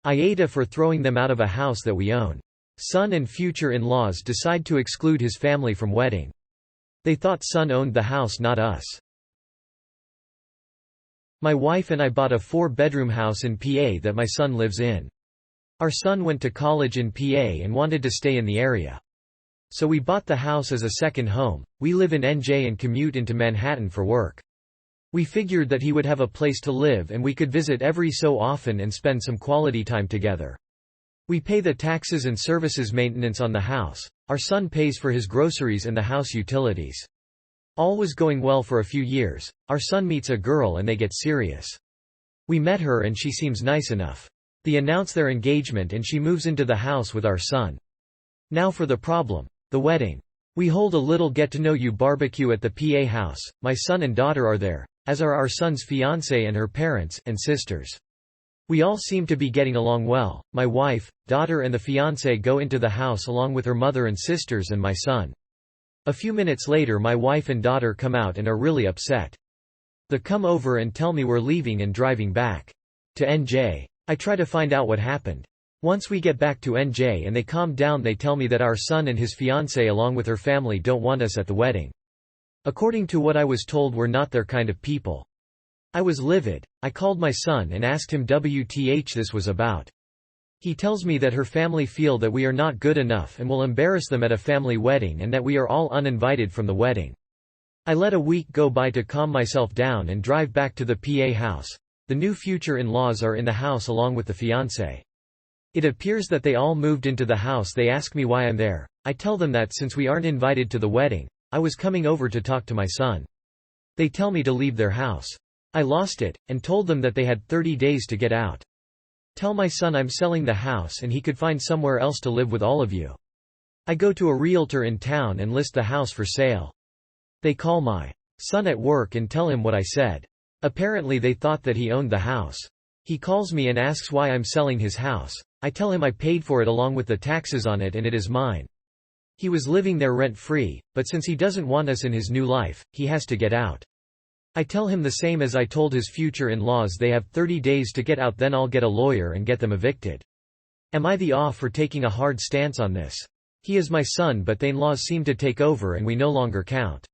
AITA for throwing them out of a house that we own. Son and future in-laws decide to exclude his family from wedding. They thought son owned the house, not us. My wife and I bought a 4-bedroom house in PA that my son lives in. Our son went to college in PA and wanted to stay in the area. So we bought the house as a second home. We live in NJ and commute into Manhattan for work. We figured that he would have a place to live and we could visit every so often and spend some quality time together. We pay the taxes and services maintenance on the house. Our son pays for his groceries and the house utilities. All was going well for a few years. Our son meets a girl and they get serious. We met her and she seems nice enough. They announce their engagement and she moves into the house with our son. Now for the problem. The wedding. We hold a little get-to-know-you barbecue at the PA house. My son and daughter are there, as are our son's fiancée and her parents and sisters. We all seem to be getting along well. My wife, daughter and the fiancé go into the house along with her mother and sisters and my son. A few minutes later my wife and daughter come out and are really upset. They come over and tell me we're leaving and driving back to NJ. I try to find out what happened. Once we get back to NJ and they calm down, they tell me that our son and his fiancée along with her family don't want us at the wedding. According to what I was told, we're not their kind of people. I was livid. I called my son and asked him WTH this was about. He tells me that her family feel that we are not good enough and will embarrass them at a family wedding and that we are all uninvited from the wedding. I let a week go by to calm myself down and drive back to the PA house. The new future in-laws are in the house along with the fiancé. It appears that they all moved into the house. They ask me why I'm there. I tell them that since we aren't invited to the wedding, I was coming over to talk to my son. They tell me to leave their house. I lost it, and told them that they had 30 days to get out. Tell my son I'm selling the house and he could find somewhere else to live with all of you. I go to a realtor in town and list the house for sale. They call my son at work and tell him what I said. Apparently they thought that he owned the house. He calls me and asks why I'm selling his house. I tell him I paid for it along with the taxes on it and it is mine. He was living there rent-free, but since he doesn't want us in his new life, he has to get out. I tell him the same as I told his future in-laws. They have 30 days to get out, then I'll get a lawyer and get them evicted. Am I the off for taking a hard stance on this? He is my son, but the in-laws seem to take over and we no longer count.